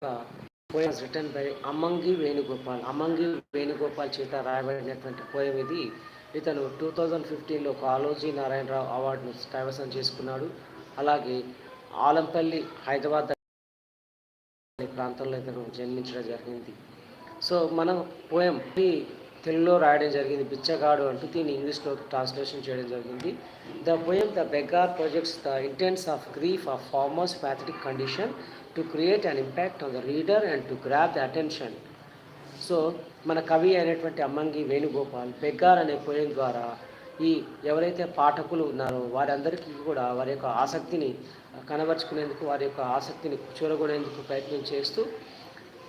Poem written by Ammangi Venugopal. Ammangi Venugopal చేత రాయబడినటువంటి poem ఇది. ఇతను 2015లో కాళోజీ నారాయణరావు అవార్డును కైవసం చేసుకున్నాడు. అలాగే ఆలంపల్లి హైదరాబాద్ అనే ప్రాంతంలో ఇతను జన్మించడం జరిగింది. సో మనం పోయం తెలుగులో రాయడం జరిగింది, బిచ్చగాడు అంటూ. దీన్ని ఇంగ్లీష్లో ట్రాన్స్లేషన్ చేయడం జరిగింది. The poem the beggar projects the intense of grief of farmers pathetic condition to create an impact on the reader and to grab the attention. So మన కవి అయినటువంటి అమ్మంగి వేణుగోపాల్ బెగ్గార్ అనే పోయం ద్వారా ఈ ఎవరైతే పాఠకులు ఉన్నారో వారందరికీ కూడా వారి యొక్క ఆసక్తిని కనబరుచుకునేందుకు, వారి యొక్క ఆసక్తిని చూరగొనేందుకు ప్రయత్నం చేస్తూ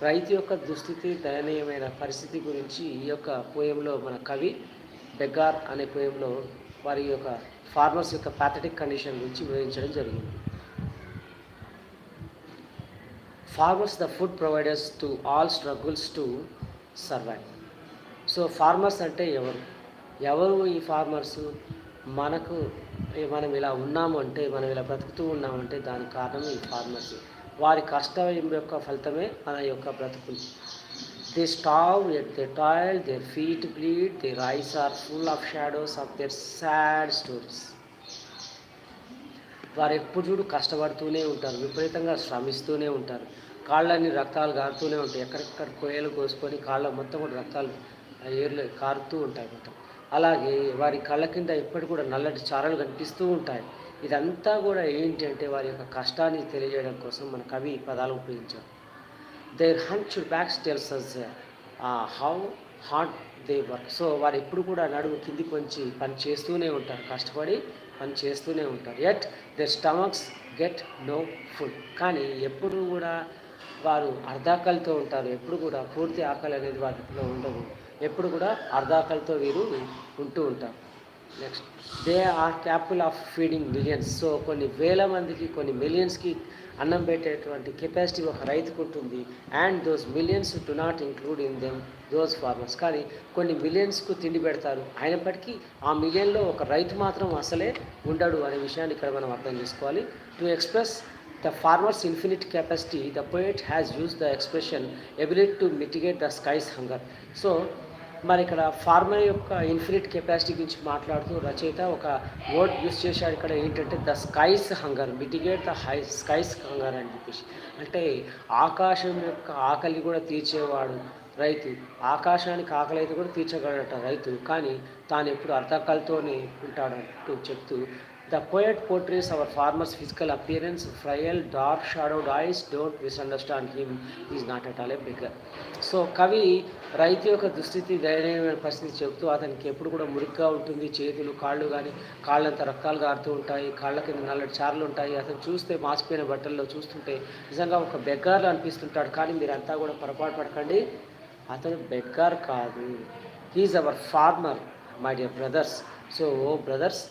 రైతు యొక్క దుస్థితి, దయనీయమైన పరిస్థితి గురించి ఈ యొక్క పోయంలో మన కవి బెగ్గార్ అనే పోయంలో వారి యొక్క ఫార్మర్స్ యొక్క ప్యాథటిక్ కండిషన్ గురించి వివరించడం జరిగింది. Farmers the food providers to all struggles to survive. So farmers అంటే ఎవరు ఈ ఫార్మర్స్? మనం ఇలా ఉన్నాము అంటే, మనం ఇలా బ్రతుకుతూ ఉన్నామంటే దానికి కారణం ఈ ఫార్మర్స్. వారి కష్టం యొక్క ఫలితమే మన యొక్క బ్రతుకులు. They starve at they toil, their feet bleed, their eyes are full of shadows of their sad stories. వారు ఎప్పుడు చూడు కష్టపడుతూనే ఉంటారు, విపరీతంగా శ్రమిస్తూనే ఉంటారు. కాళ్ళని రక్తాలు కారుతూనే ఉంటాయి. ఎక్కడెక్కడ కొయ్యలు కోసుకొని కాళ్ళ మొత్తం కూడా రక్తాలు ఏర్లు కారుతూ ఉంటాయి మొత్తం. అలాగే వారి కళ్ళ కింద ఎప్పటి కూడా నల్లటి చారలు కనిపిస్తూ ఉంటాయి. ఇదంతా కూడా ఏంటి అంటే వారి యొక్క కష్టాన్ని తెలియజేయడం కోసం మన కవి పదాలు ఉపయోగించారు. Their hunched backs tells us how hard they work. So వారు ఎప్పుడు కూడా నడుము కింది కొంచి పని చేస్తూనే ఉంటారు, కష్టపడి పని చేస్తూనే ఉంటారు. Yet their stomachs get no food. కానీ ఎప్పుడు కూడా వారు అర్ధాకలితో ఉంటారు. ఎప్పుడు కూడా పూర్తి ఆకలి అనేది వాటిలో ఉండదు. ఎప్పుడు కూడా అర్ధాకలితో వీరు ఉంటూ ఉంటారు. Next, they are capable of feeding millions. So కొన్ని వేల మందికి, కొన్ని మిలియన్స్కి అన్నం పెట్టేటువంటి కెపాసిటీ ఒక రైతుకు ఉంటుంది. And those millions do not include in them those farmers. కానీ కొన్ని మిలియన్స్కు తిండి పెడతారు, అయినప్పటికీ ఆ మిలియన్లో ఒక రైతు మాత్రం అసలే ఉండడు అనే విషయాన్ని ఇక్కడ మనం అర్థం చేసుకోవాలి. To express the farmer's infinite capacity, the poet has used the expression ability to mitigate the sky's hunger. So మరి ఇక్కడ ఫార్మర్ యొక్క ఇన్ఫినిట్ కెపాసిటీ గురించి మాట్లాడుతూ రచయిత ఒక వర్డ్ యూస్ చేశాడు ఇక్కడ. ఏంటంటే the skies hunger, mitigate the skies hunger అని చెప్పేసి. అంటే ఆకాశం యొక్క ఆకలి కూడా తీర్చేవాడు రైతు. ఆకాశానికి ఆకలి అయితే కూడా తీర్చగలట రైతు, కానీ తాను ఎప్పుడు అర్ధకాలతోనే ఉంటాడంటూ చెప్తూ, the poet portrays our farmer's physical appearance, frail, dark shadowed eyes. Don't misunderstand him, he is not at all a beggar. So కవి రైతు యొక్క దుస్థితి, దయనీయమైన పరిస్థితి చెబుతూ అతనికి ఎప్పుడు కూడా మురిగ్గా ఉంటుంది. చేతులు, కాళ్ళు కానీ కాళ్ళంతా రక్తాలు కారుతూ ఉంటాయి, కాళ్ళ కింద నల్లటి చారలు ఉంటాయి. అతను చూస్తే మాసిపోయిన బట్టల్లో చూస్తుంటే నిజంగా ఒక బెగ్గార్లు అనిపిస్తుంటాడు. కానీ మీరంతా కూడా పొరపాటు పడకండి, అతను బెగ్గార్ కాదు. He's our farmer my dear brothers. So O brothers,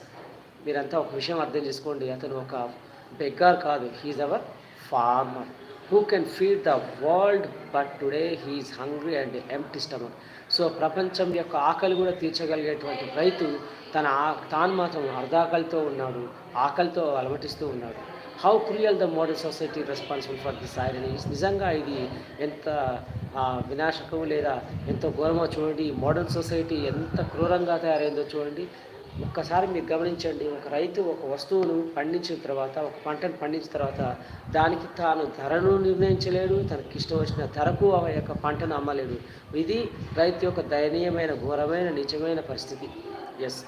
మీరంతా ఒక విషయం అర్థం చేసుకోండి, అతను ఒక బెగ్గార్ కాదు, he's our farmer who can feed the world, but today he's hungry and empty stomach. So ప్రపంచం యొక్క ఆకలి కూడా తీర్చగలిగేటువంటి రైతు తాను మాత్రం అర్ధాకలితో ఉన్నాడు, ఆకలితో అలమటిస్తూ ఉన్నాడు. How cruel the modern society responsible for this irony. నిజంగా ఇది ఎంత వినాశకం లేదా ఎంతో ఘోరమో చూడండి. మోడర్న్ సొసైటీ ఎంత క్రూరంగా తయారైందో చూడండి. ఒక్కసారి మీరు గమనించండి, ఒక రైతు ఒక వస్తువును పండించిన తర్వాత, ఒక పంటను పండించిన తర్వాత దానికి తాను ధరను నిర్ణయించలేడు, తనకి ఇష్టం వచ్చిన ధరకు ఆ యొక్క పంటను అమ్మలేడు. ఇది రైతు యొక్క దయనీయమైన, ఘోరమైన, నిజమైన పరిస్థితి. Yes,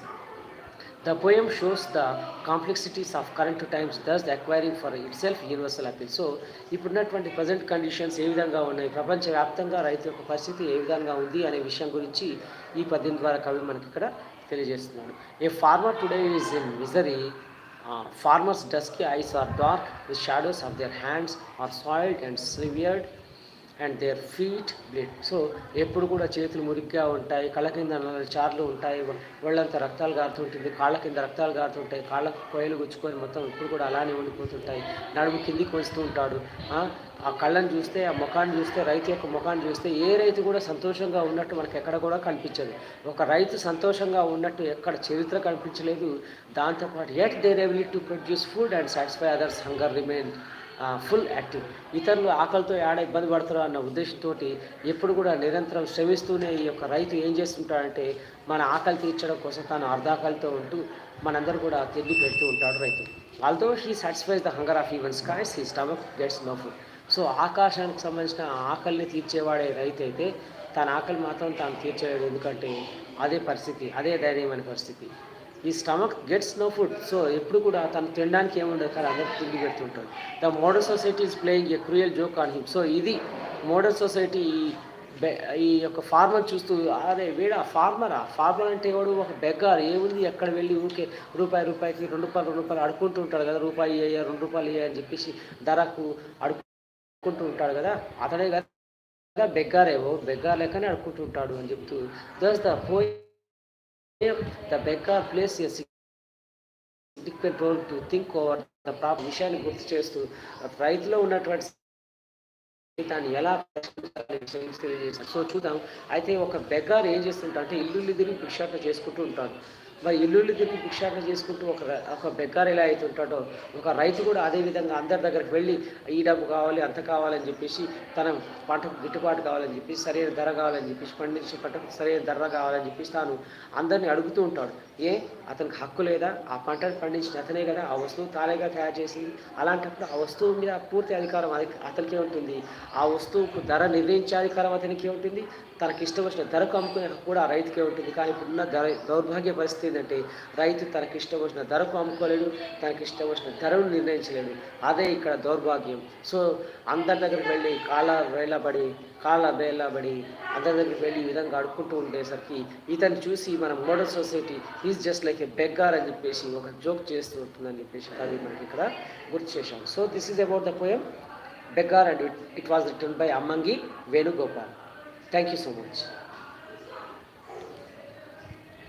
the poem shows the complexities of current times, thus acquiring for itself universal appeal. So ఇప్పుడున్నటువంటి ప్రజెంట్ కండిషన్స్ ఏ విధంగా ఉన్నాయి, ప్రపంచవ్యాప్తంగా రైతు యొక్క పరిస్థితి ఏ విధంగా ఉంది అనే విషయం గురించి ఈ పద్యం ద్వారా కవి మనకి ఇక్కడ తెలియజేస్తున్నాడు. A farmer today is in misery, farmers dusky eyes are dark with shadows of their hands are soiled and slivered and their feet bleed. So ఎప్పుడు కూడా చేతులు మురిగ్గా ఉంటాయి, కళ్ళ కింద చార్లు ఉంటాయి, ఒళ్ళంతా రక్తాలు కారుతుంటుంది, కాళ్ళ కింద రక్తాలు కారుతుంటాయి, కాళ్ళ కోయలు గుచ్చుకొని మొత్తం ఎప్పుడు కూడా అలానే ఉండిపోతుంటాయి. నడుము కిందికి వస్తూ ఉంటాడు. ఆ కళ్ళని చూస్తే, ఆ ముఖాన్ని చూస్తే, రైతు యొక్క ముఖాన్ని చూస్తే ఏ రైతు కూడా సంతోషంగా ఉన్నట్టు మనకు ఎక్కడ కూడా కనిపించదు. ఒక రైతు సంతోషంగా ఉన్నట్టు ఎక్కడ చరిత్ర కనిపించలేదు. దాంతోపాటు at there ability to produce food and satisfy others hunger remain full active. ఇతరులు ఆకలితో ఏడ ఇబ్బంది పడతారో అన్న ఉద్దేశంతో ఎప్పుడు కూడా నిరంతరం శ్రమిస్తూనే ఈ యొక్క రైతు ఏం చేస్తుంటాడంటే మన ఆకలి తీర్చడం కోసం తాను అర్ధాకలితో ఉంటూ మనందరూ కూడా తిండి పెడుతూ ఉంటాడు రైతు. Although he satisfies the hunger of even skies he stomach gets no food. So ఆకాశానికి సంబంధించిన ఆకలిని తీర్చేవాడే రైతు అయితే తన ఆకలి మాత్రం తాను తీర్చేవాడు. ఎందుకంటే అదే పరిస్థితి, అదే దయనీయమైన పరిస్థితి. ఈ stomach gets no food. So ఎప్పుడు కూడా తను తినడానికి ఏముండదు కానీ అందరికి తిండి పెడుతుంటాడు. The modern society is playing a cruel joke on him. So ఇది మోడర్న్ సొసైటీ ఈ యొక్క ఫార్మర్ చూస్తూ, అరే వీడా ఫార్మరా, ఫార్మర్ అంటే ఎవడు, ఒక బెగ్గార్, ఏముంది ఎక్కడ వెళ్ళి ఊరికే రూపాయికి ₹2 అడుక్కుంటూ ఉంటాడు కదా, రూపాయి ఇయ్య, ₹2 ఇయ్య అని చెప్పేసి ధరకు అడుక్కుంటూ ఉంటాడు కదా, అతడే కదా బెగ్గారేవో, బెగ్గార్ లెక్కనే అడుక్కుంటూ ఉంటాడు అని చెప్తూ thus the poem the beggar plays a significant role to think over the problem. విషయాన్ని గుర్తు చేస్తూ రైతులో ఉన్నటువంటి తాను ఎలా తెలియజేశాడు. సో చూద్దాం. అయితే ఒక బెగ్గార్ ఏం చేస్తుంటా అంటే ఇల్లు తిరిగి భిక్షాటన చేసుకుంటూ ఉంటాడు. మరి ఇల్లు తిరిగి భిక్షాటన చేసుకుంటూ ఒక బెగ్గార్ ఎలా అయితే ఉంటాడో, ఒక రైతు కూడా అదే విధంగా అందరి దగ్గరికి వెళ్ళి ఈ డబ్బు కావాలి, అంత కావాలని చెప్పేసి, తన పంటకు గిట్టుబాటు కావాలని చెప్పేసి, సరైన ధర కావాలని చెప్పేసి, పండించిన పంటకు సరైన ధర కావాలని చెప్పేసి తాను అందరినీ అడుగుతూ ఉంటాడు. అతనికి హక్కు లేదా? ఆ పంటను పండించిన అతనే కదా, ఆ వస్తువు తానేగా తయారు చేసింది. అలాంటప్పుడు ఆ వస్తువు మీద పూర్తి అధికారం అతనికే ఉంటుంది. ఆ వస్తువుకు ధర నిర్ణయించే అధికారం అతనికే ఉంటుంది. తనకి ఇష్టం వచ్చిన ధరకు అమ్ముకునే కూడా రైతుకే ఉంటుంది. కానీ ఇప్పుడున్న దౌర్భాగ్య పరిస్థితి ఏంటంటే రైతు తనకి ఇష్టం వచ్చిన ధరకు అమ్ముకోలేడు, తనకి ఇష్టం వచ్చిన ధరను నిర్ణయించలేడు. అదే ఇక్కడ దౌర్భాగ్యం. సో అందరి దగ్గరికి వెళ్ళి కాళ్ళ వేళ్ళబడి అందరి దగ్గరికి వెళ్ళి ఈ విధంగా అడుక్కుంటూ ఉండేసరికి ఇతను చూసి మన modern society is just like a beggar అని చెప్పేసి ఒక జోక్ చేస్తూ ఉంటుందని చెప్పేసి అది మనకి ఇక్కడ గుర్తు చేశాం. So this is about the poem Beggar, and it was written by Ammangi Venugopal. Thank you so much.